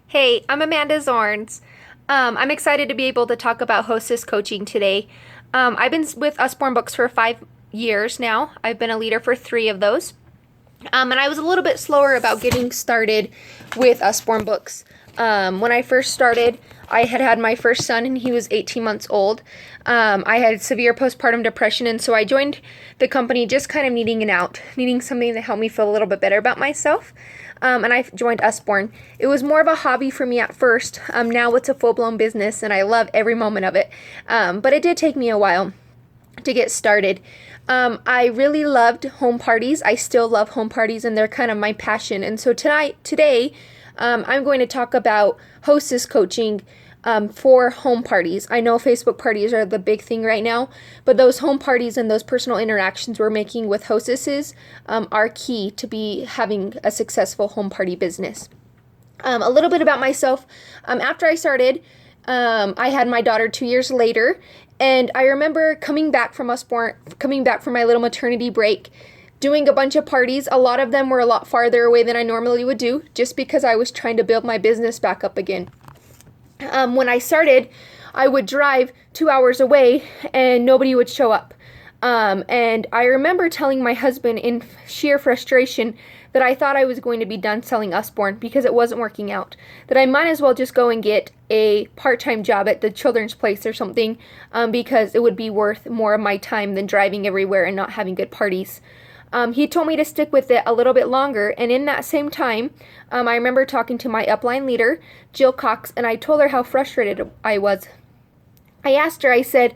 Hey, I'm Amanda Zorns. I'm excited to be able to talk about Hostess coaching today. I've been with Usborne Books for 5 years now. I've been a leader for 3 of those. And I was a little bit slower about getting started with Usborne Books. When I first started, I had had my first son and he was 18 months old. I had severe postpartum depression, and so I joined the company just kind of needing an out, needing something to help me feel a little bit better about myself. And I joined Usborne. It was more of a hobby for me at first. Now it's a full-blown business, and I love every moment of it. But it did take me a while to get started. I really loved home parties. I still love home parties, and they're kind of my passion. And so today, I'm going to talk about hostess coaching for home parties. I know Facebook parties are the big thing right now, but those home parties and those personal interactions we're making with hostesses are key to be having a successful home party business. A little bit about myself. After I started, I had my daughter 2 years later, and I remember coming back from my little maternity break, doing a bunch of parties. A lot of them were a lot farther away than I normally would do, just because I was trying to build my business back up again. When I started, I would drive 2 hours away and nobody would show up. And I remember telling my husband in sheer frustration that I thought I was going to be done selling Usborne because it wasn't working out. That I might as well just go and get a part-time job at the children's place or something, because it would be worth more of my time than driving everywhere and not having good parties. He told me to stick with it a little bit longer, and in that same time, I remember talking to my upline leader, Jill Cox, and I told her how frustrated I was. I asked her, I said,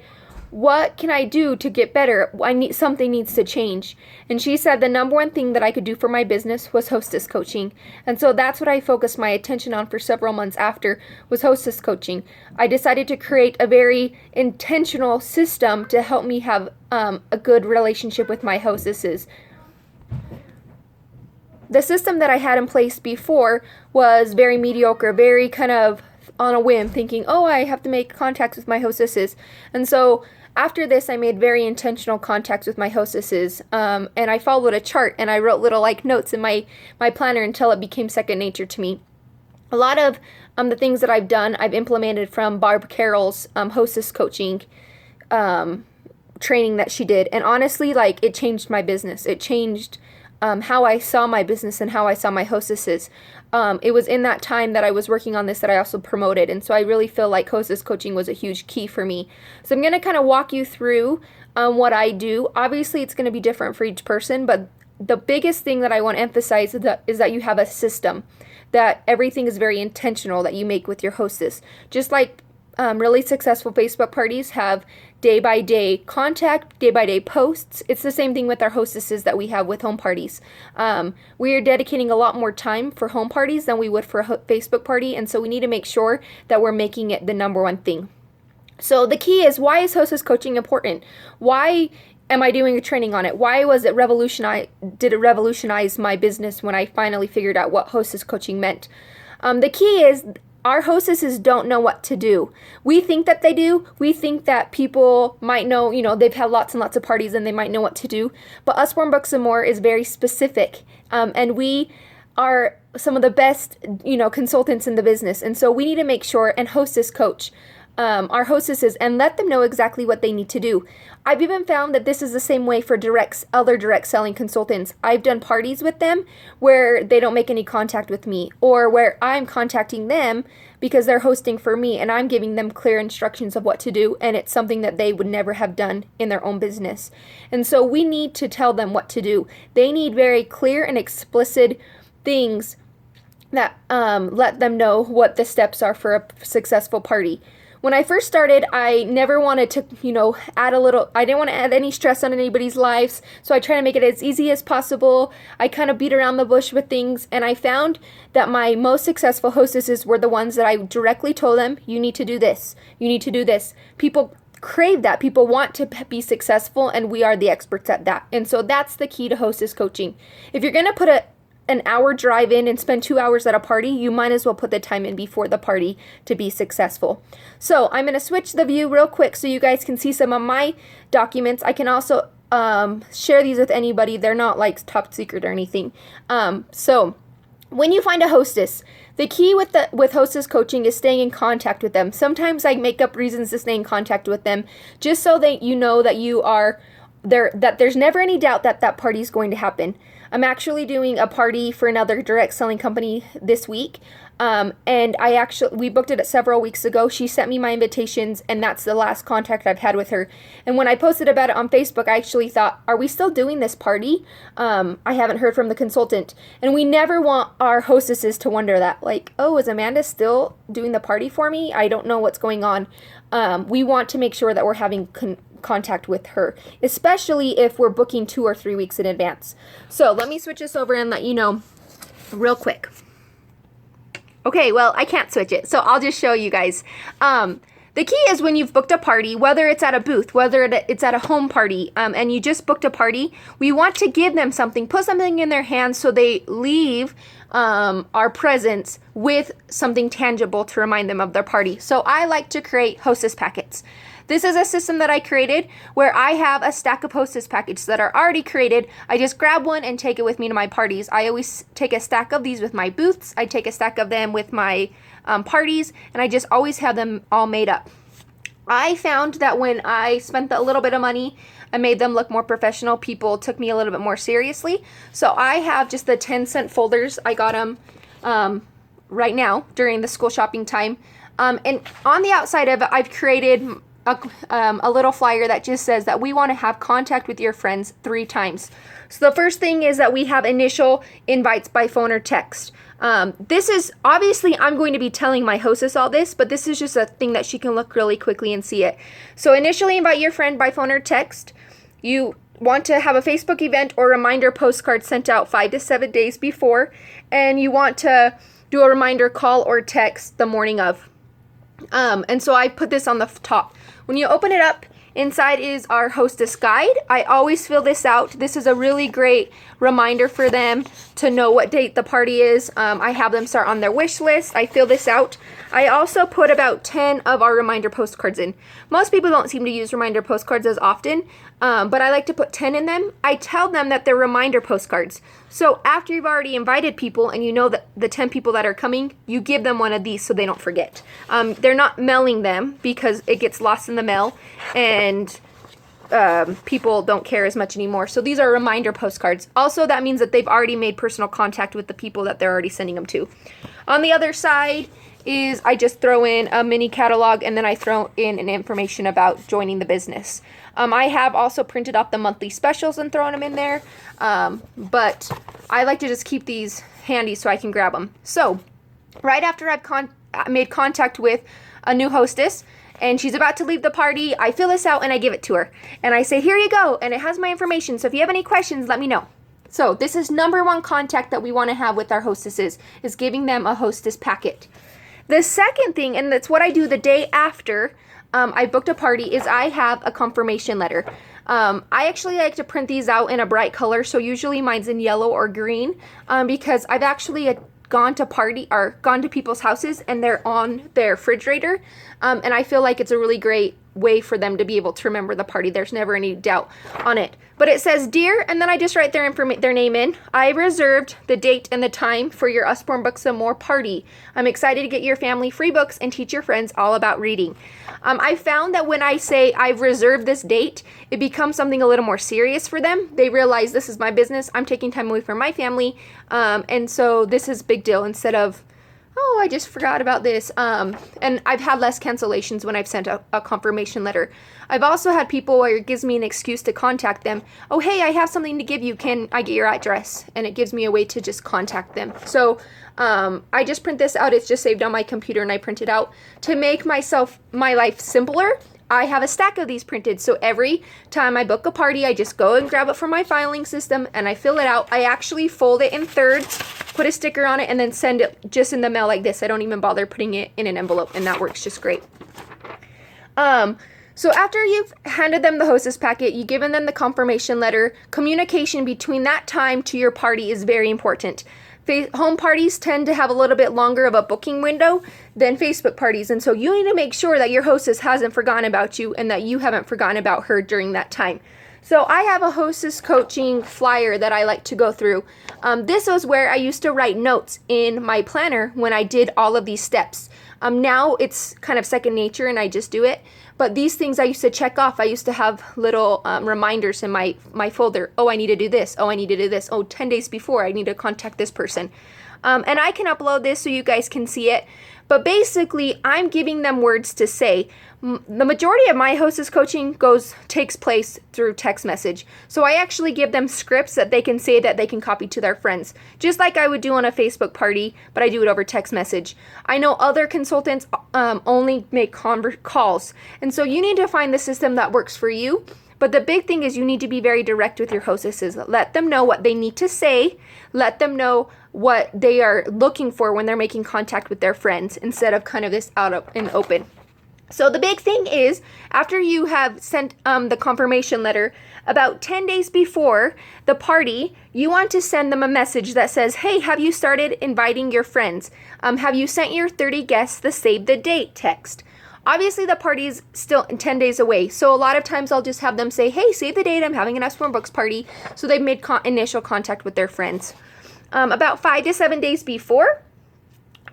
"What can I do to get better? Something needs to change." And she said the number one thing that I could do for my business was hostess coaching. And so that's what I focused my attention on for several months after, was hostess coaching. I decided to create a very intentional system to help me have a good relationship with my hostesses. The system that I had in place before was very mediocre, very kind of on a whim, thinking, oh, I have to make contacts with my hostesses. And so after this, I made very intentional contacts with my hostesses, and I followed a chart, and I wrote little notes in my planner until it became second nature to me. A lot of the things that I've done, I've implemented from Barb Carroll's hostess coaching training that she did. And honestly, it changed my business. It changed how I saw my business and how I saw my hostesses. It was in that time that I was working on this that I also promoted. And so I really feel like hostess coaching was a huge key for me. So I'm going to kind of walk you through what I do. Obviously, it's going to be different for each person, but the biggest thing that I want to emphasize is that you have a system, that everything is very intentional that you make with your hostess. Just like really successful Facebook parties have day-by-day contact, day-by-day posts. It's the same thing with our hostesses that we have with home parties. We are dedicating a lot more time for home parties than we would for a Facebook party, and so we need to make sure that we're making it the number one thing. So the key is, why is hostess coaching important? Why am I doing a training on it? Why did it revolutionize my business when I finally figured out what hostess coaching meant? The key is, our hostesses don't know what to do. We think that they do. We think that people might know, they've had lots and lots of parties and they might know what to do. But Usborne Books and More is very specific. And we are some of the best, consultants in the business. And so we need to make sure and hostess coach our hostesses and let them know exactly what they need to do. I've even found that this is the same way for other direct selling consultants. I've done parties with them where they don't make any contact with me, or where I'm contacting them because they're hosting for me and I'm giving them clear instructions of what to do, and it's something that they would never have done in their own business. And so we need to tell them what to do. They need very clear and explicit things that let them know what the steps are for a successful party. When I first started, I never wanted to, I didn't want to add any stress on anybody's lives, so I try to make it as easy as possible. I kind of beat around the bush with things, and I found that my most successful hostesses were the ones that I directly told them, you need to do this, you need to do this. People crave that. People want to be successful, and we are the experts at that. And so that's the key to hostess coaching. If you're going to put an hour drive in and spend 2 hours at a party, you might as well put the time in before the party to be successful. So I'm going to switch the view real quick so you guys can see some of my documents. I can also share these with anybody. They're not top secret or anything. So when you find a hostess, The key with hostess coaching is staying in contact with them. Sometimes I make up reasons to stay in contact with them just so that you know that you are there, that there's never any doubt that that party is going to happen. I'm actually doing a party for another direct selling company this week. And we booked it several weeks ago. She sent me my invitations, and that's the last contact I've had with her. And when I posted about it on Facebook, I actually thought, are we still doing this party? I haven't heard from the consultant. And we never want our hostesses to wonder that, like, oh, is Amanda still doing the party for me? I don't know what's going on. We want to make sure that we're having contact with her, especially if we're booking 2 or 3 weeks in advance. So let me switch this over and let you know real quick. Okay, well, I can't switch it, so I'll just show you guys. The key is when you've booked a party, whether it's at a booth, whether it's at a home party, and you just booked a party, we want to give them something, put something in their hands so they leave our presence with something tangible to remind them of their party. So I like to create hostess packets. This is a system that I created where I have a stack of hostess packets that are already created. I just grab one and take it with me to my parties. I always take a stack of these with my booths. I take a stack of them with my parties, and I just always have them all made up. I found that when I spent a little bit of money, I made them look more professional. People took me a little bit more seriously. So I have just the 10-cent folders. I got them right now during the school shopping time. And on the outside of it, I've created a little flyer that just says that we want to have contact with your friends 3 times. So the first thing is that we have initial invites by phone or text. This is, obviously, I'm going to be telling my hostess all this, but this is just a thing that she can look really quickly and see it. So initially invite your friend by phone or text. You want to have a Facebook event or reminder postcard sent out 5 to 7 days before, and you want to do a reminder call or text the morning of. And so I put this on the top. When you open it up, inside is our hostess guide. I always fill this out. This is a really great reminder for them to know what date the party is. I have them start on their wish list. I fill this out. I also put about 10 of our reminder postcards in. Most people don't seem to use reminder postcards as often, but I like to put 10 in them. I tell them that they're reminder postcards. So after you've already invited people and you know that the 10 people that are coming, you give them one of these so they don't forget. They're not mailing them because it gets lost in the mail and people don't care as much anymore. So these are reminder postcards. Also, that means that they've already made personal contact with the people that they're already sending them to. On the other side is I just throw in a mini catalog, and then I throw in an information about joining the business. I have also printed out the monthly specials and thrown them in there, but I like to just keep these handy so I can grab them. So right after I've made contact with a new hostess and she's about to leave the party, I fill this out and I give it to her. And I say, here you go, and it has my information, so if you have any questions, let me know. So this is number 1 contact that we want to have with our hostesses, is giving them a hostess packet. The second thing, and that's what I do the day after I booked a party, is I have a confirmation letter. I actually like to print these out in a bright color, so usually mine's in yellow or green, because I've actually gone to people's houses and they're on their refrigerator, and I feel like it's a really great way for them to be able to remember the party. There's never any doubt on it. But it says, "Dear," and then I just write their name in. "I reserved the date and the time for your Usborne Books and More party. I'm excited to get your family free books and teach your friends all about reading." I found that when I say I've reserved this date, it becomes something a little more serious for them. They realize this is my business. I'm taking time away from my family. And so this is a big deal instead of, oh, I just forgot about this. And I've had less cancellations when I've sent a confirmation letter. I've also had people where it gives me an excuse to contact them. Oh, hey, I have something to give you. Can I get your address? And it gives me a way to just contact them. So I just print this out. It's just saved on my computer and I print it out. To make my life simpler, I have a stack of these printed. So every time I book a party, I just go and grab it from my filing system and I fill it out. I actually fold it in thirds, put a sticker on it, and then send it just in the mail like this. I don't even bother putting it in an envelope, and that works just great. So after you've handed them the hostess packet, you've given them the confirmation letter, communication between that time to your party is very important. Home parties tend to have a little bit longer of a booking window than Facebook parties, and so you need to make sure that your hostess hasn't forgotten about you and that you haven't forgotten about her during that time. So I have a hostess coaching flyer that I like to go through. This was where I used to write notes in my planner when I did all of these steps. Now it's kind of second nature and I just do it. But these things I used to check off. I used to have little reminders in my folder. Oh, I need to do this. Oh, I need to do this. Oh, 10 days before, I need to contact this person. And I can upload this so you guys can see it. But basically, I'm giving them words to say. The majority of my hostess coaching takes place through text message. So I actually give them scripts that they can say that they can copy to their friends. Just like I would do on a Facebook party, but I do it over text message. I know other consultants only make calls. And so you need to find the system that works for you. But the big thing is you need to be very direct with your hostesses. Let them know what they need to say. Let them know what they are looking for when they're making contact with their friends instead of kind of this out in open. So the big thing is after you have sent the confirmation letter, about 10 days before the party, you want to send them a message that says, hey, have you started inviting your friends? Have you sent your 30 guests the save the date text? Obviously, the party's still 10 days away, so a lot of times I'll just have them say, hey, save the date, I'm having an Usborne Books party, so they've made initial contact with their friends. About 5 to 7 days before,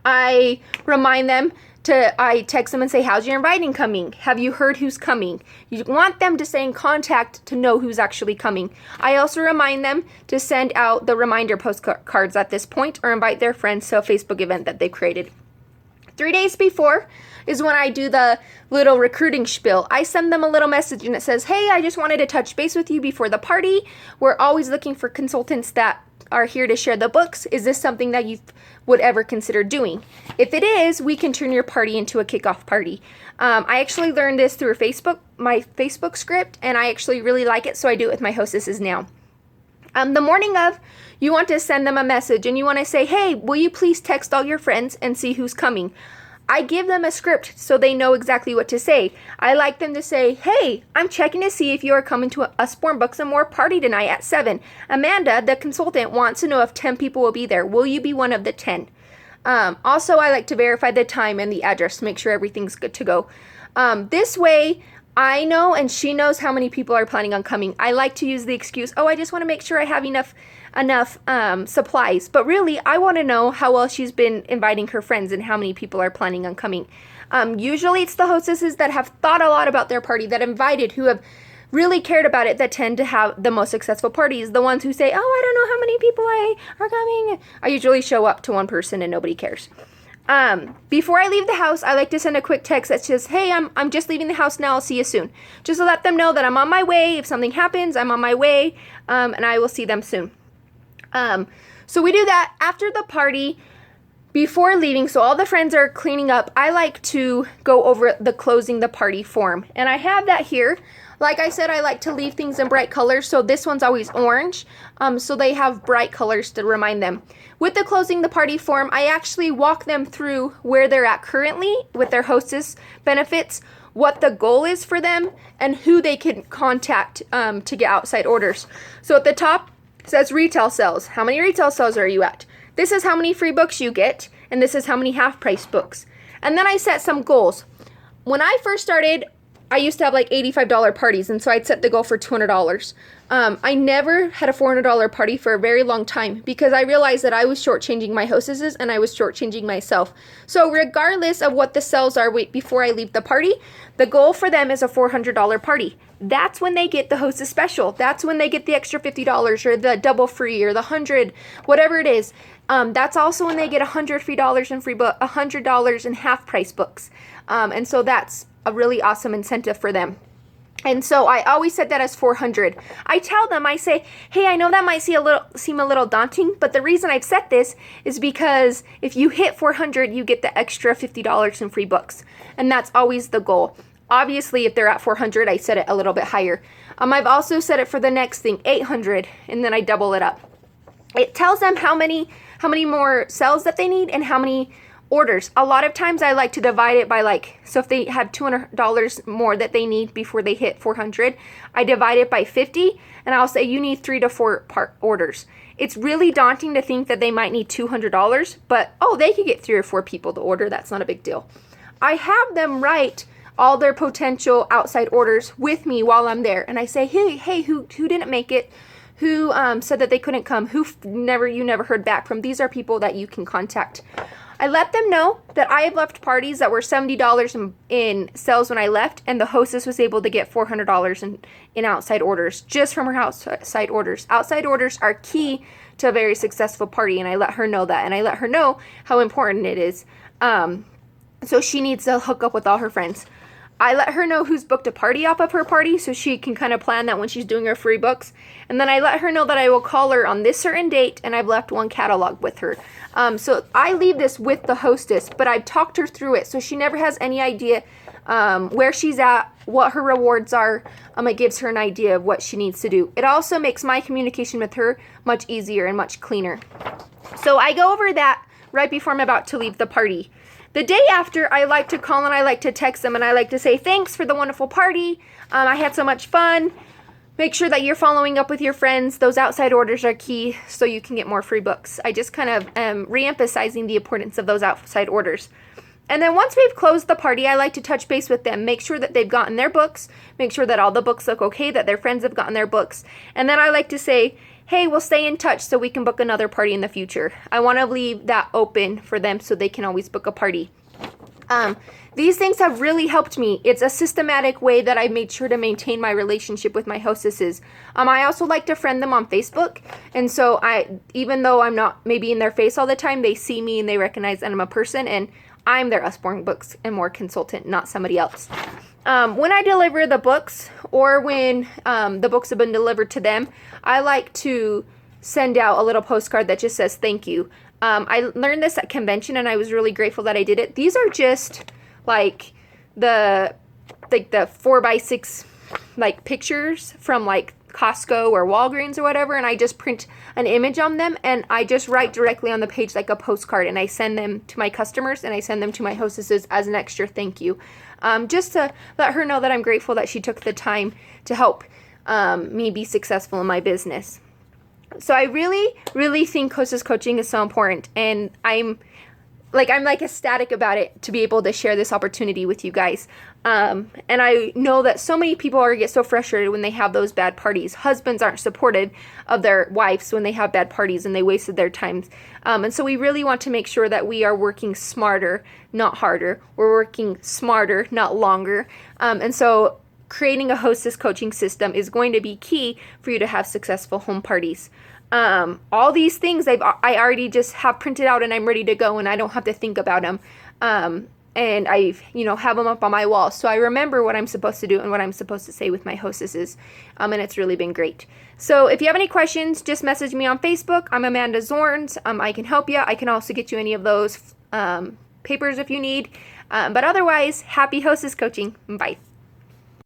I remind them I text them and say, how's your inviting coming? Have you heard who's coming? You want them to stay in contact to know who's actually coming. I also remind them to send out the reminder postcards at this point or invite their friends to a Facebook event that they've created. 3 days before is when I do the little recruiting spiel. I send them a little message and it says, hey, I just wanted to touch base with you before the party. We're always looking for consultants that are here to share the books. Is this something that you would ever consider doing? If it is, we can turn your party into a kickoff party. I actually learned this through my Facebook script, and I actually really like it, so I do it with my hostesses now. The morning of, you want to send them a message, and you want to say, hey, will you please text all your friends and see who's coming? I give them a script so they know exactly what to say. I like them to say, hey, I'm checking to see if you are coming to a Usborne Books and More party tonight at 7. Amanda, the consultant, wants to know if 10 people will be there. Will you be one of the 10? Also, I like to verify the time and the address to make sure everything's good to go. This way, I know and she knows how many people are planning on coming. I like to use the excuse, oh, I just want to make sure I have enough supplies. But really, I want to know how well she's been inviting her friends and how many people are planning on coming. Usually it's the hostesses that have thought a lot about their party, that invited, who have really cared about it, that tend to have the most successful parties. The ones who say, oh, I don't know how many people are coming. I usually show up to one person and nobody cares. Before I leave the house, I like to send a quick text that says, hey, I'm just leaving the house now. I'll see you soon. Just to let them know that I'm on my way. If something happens, I'm on my way, and I will see them soon. So we do that after the party, before leaving. So all the friends are cleaning up. I like to go over the closing the party form, and I have that here. Like I said, I like to leave things in bright colors, so this one's always orange, so they have bright colors to remind them. With the closing the party form, I actually walk them through where they're at currently with their hostess benefits, what the goal is for them, and who they can contact to get outside orders. So at the top, it says retail sales. How many retail sales are you at? This is how many free books you get, and this is how many half-price books. And then I set some goals. When I first started, I used to have like $85 parties, and so I'd set the goal for $200. I never had a $400 party for a very long time because I realized that I was shortchanging my hostesses and I was shortchanging myself. So regardless of what the sales are before I leave the party, the goal for them is a $400 party. That's when they get the hostess special. That's when they get the extra $50 or the double free or the 100, whatever it is. That's also when they get $100 free dollars in free book, $100 in half price books. And so that's a really awesome incentive for them. And so I always set that as 400. I tell them, I say, hey, I know that might seem a little daunting, but the reason I've set this is because if you hit 400, you get the extra $50 in free books. And that's always the goal. Obviously, if they're at 400, I set it a little bit higher. I've also set it for the next thing, 800, and then I double it up. It tells them how many more sales that they need and how many orders. A lot of times I like to divide it by so if they have $200 more that they need before they hit 400, I divide it by 50 and I'll say you need 3 to 4 orders. It's really daunting to think that they might need $200, but they could get 3 or 4 people to order. That's not a big deal. I have them write all their potential outside orders with me while I'm there. And I say, hey, who didn't make it? Who said that they couldn't come? You never heard back from? These are people that you can contact. I let them know that I have left parties that were $70 in sales when I left, and the hostess was able to get $400 in outside orders just from her outside orders. Outside orders are key to a very successful party, and I let her know that, and I let her know how important it is. So she needs to hook up with all her friends. I let her know who's booked a party off of her party so she can kind of plan that when she's doing her free books. And then I let her know that I will call her on this certain date, and I've left one catalog with her. So I leave this with the hostess, but I've talked her through it so she never has any idea where she's at, what her rewards are. It gives her an idea of what she needs to do. It also makes my communication with her much easier and much cleaner. So I go over that right before I'm about to leave the party. The day after, I like to call and I like to text them and I like to say, thanks for the wonderful party. I had so much fun. Make sure that you're following up with your friends. Those outside orders are key so you can get more free books. I just kind of am re-emphasizing the importance of those outside orders. And then once we've closed the party, I like to touch base with them, make sure that they've gotten their books, make sure that all the books look okay, that their friends have gotten their books. And then I like to say, hey, we'll stay in touch so we can book another party in the future. I want to leave that open for them so they can always book a party. These things have really helped me. It's a systematic way that I've made sure to maintain my relationship with my hostesses. I also like to friend them on Facebook. And so even though I'm not maybe in their face all the time, they see me and they recognize that I'm a person and I'm their Usborne Books and More consultant, not somebody else. When I deliver the books or when the books have been delivered to them, I like to send out a little postcard that just says thank you. I learned this at convention and I was really grateful that I did it. These are just like the 4x6 like pictures from like Costco or Walgreens or whatever, and I just print an image on them and I just write directly on the page like a postcard, and I send them to my customers and I send them to my hostesses as an extra thank you, just to let her know that I'm grateful that she took the time to help me be successful in my business. So I really, really think hostess coaching is so important, and I'm ecstatic about it to be able to share this opportunity with you guys. And I know that so many people get so frustrated when they have those bad parties. Husbands aren't supportive of their wives when they have bad parties and they wasted their time. And so we really want to make sure that we are working smarter, not harder. We're working smarter, not longer. And so creating a hostess coaching system is going to be key for you to have successful home parties. All these things I already just have printed out and I'm ready to go and I don't have to think about them. And I have them up on my wall. So I remember what I'm supposed to do and what I'm supposed to say with my hostesses. And it's really been great. So if you have any questions, just message me on Facebook. I'm Amanda Zorns. I can help you. I can also get you any of those papers if you need. But otherwise, happy hostess coaching. Bye.